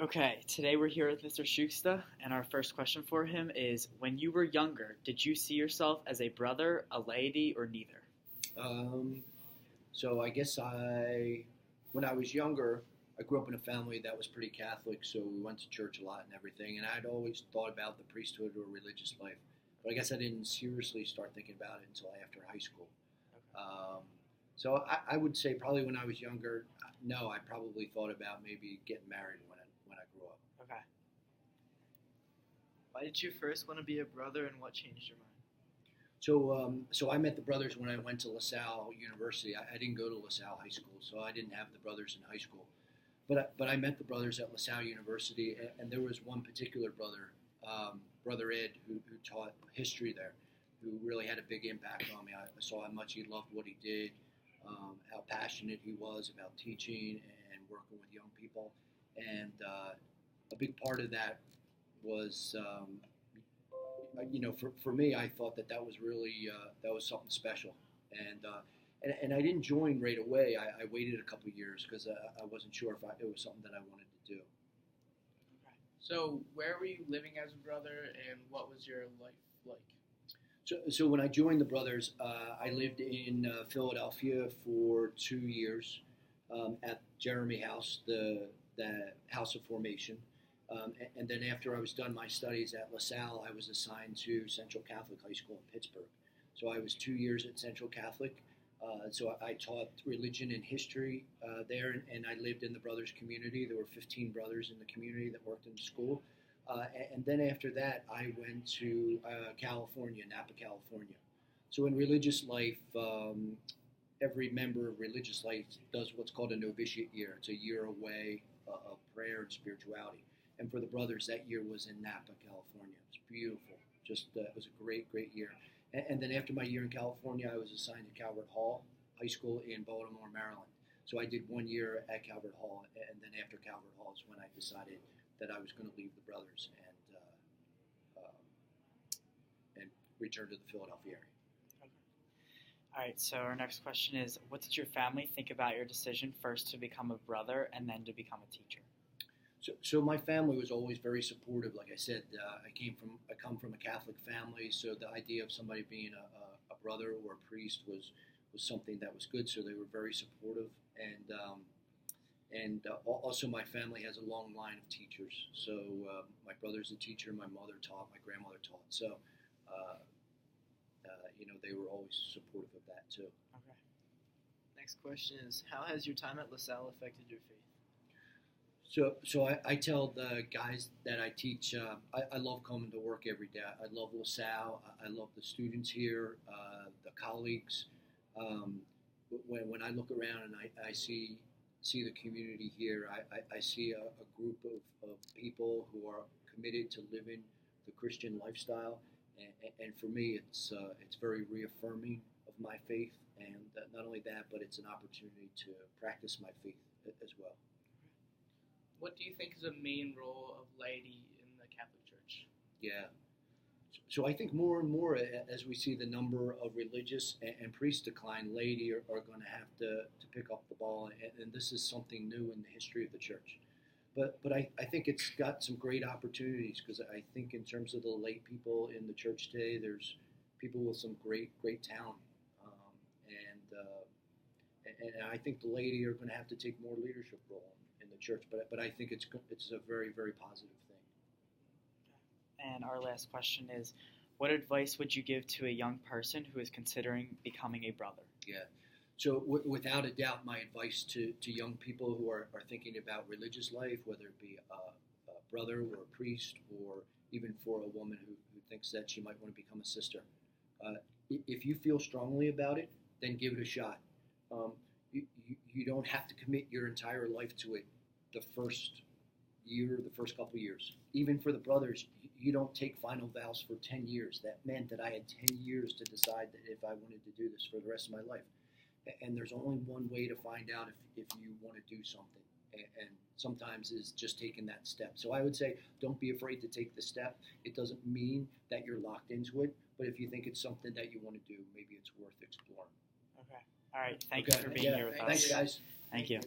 Okay, today we're here with Mr. Shuksta, and our first question for him is: when you were younger, did you see yourself as a brother, a laity, or neither? Um, so I guess when I was younger, I grew up in a family that was pretty Catholic, so we went to church a lot and everything. And I'd always thought about the priesthood or religious life, but I guess I didn't seriously start thinking about it until after high school. Okay. So I would say probably when I was younger, no, I probably thought about maybe getting married when I grew up. Okay. Why did you first want to be a brother, and what changed your mind? So I met the brothers when I went to LaSalle University. I didn't go to LaSalle High School, so I didn't have the brothers in high school. But I met the brothers at LaSalle University, and there was one particular brother, Brother Ed, who taught history there, who really had a big impact on me. I saw how much he loved what he did, how passionate he was about teaching and working with young people. And a big part of that was, for me, I thought that was really that was something special. And I didn't join right away. I waited a couple of years because I wasn't sure if it was something that I wanted to do. Okay. So, where were you living as a brother, and what was your life like? So when I joined the brothers, I lived in Philadelphia for 2 years at Jeremy House, the House of Formation. And then after I was done my studies at LaSalle, I was assigned to Central Catholic High School in Pittsburgh. So I was 2 years at Central Catholic. So I taught religion and history there, and I lived in the brothers community. There were 15 brothers in the community that worked in the school. And then after that, I went to California, Napa, California. So in religious life, every member of religious life does what's called a novitiate year. It's a year away of prayer and spirituality. And for the brothers, that year was in Napa, California. It was beautiful. It was a great, great year. And then after my year in California, I was assigned to Calvert Hall High School in Baltimore, Maryland. So I did 1 year at Calvert Hall, and then after Calvert Hall is when I decided that I was going to leave the brothers and return to the Philadelphia area. Okay. All right, so our next question is: what did your family think about your decision first to become a brother and then to become a teacher? So my family was always very supportive. Like I said, I come from a Catholic family, so the idea of somebody being a brother or a priest was something that was good. So they were very supportive, and also my family has a long line of teachers. So my brother's a teacher, my mother taught, my grandmother taught. So they were always supportive of that too. Okay. Next question is: how has your time at LaSalle affected your faith? So I tell the guys that I teach, I love coming to work every day. I love LaSalle. I love the students here, the colleagues. When I look around and I see the community here, I see a group of people who are committed to living the Christian lifestyle. And for me, it's very reaffirming of my faith. And not only that, but it's an opportunity to practice my faith as well. What do you think is a main role of laity in the Catholic Church? Yeah. So I think more and more, as we see the number of religious and priests decline, laity are going to have to pick up the ball, and this is something new in the history of the church. But I think it's got some great opportunities, because I think in terms of the lay people in the church today, there's people with some great talent, and I think the laity are going to have to take more leadership role in the church. But I think it's a very, very positive thing. And our last question is: what advice would you give to a young person who is considering becoming a brother? Yeah. So without a doubt, my advice to young people who are thinking about religious life, whether it be a brother or a priest, or even for a woman who thinks that she might want to become a sister, if you feel strongly about it, then give it a shot. You don't have to commit your entire life to it the first year, the first couple of years. Even for the brothers, you don't take final vows for 10 years. That meant that I had 10 years to decide that if I wanted to do this for the rest of my life. And there's only one way to find out if you want to do something. And sometimes is just taking that step. So I would say, don't be afraid to take the step. It doesn't mean that you're locked into it, but if you think it's something that you want to do, maybe it's worth exploring. Okay. All right. Thank you for being here with us. Thanks, guys. Thank you.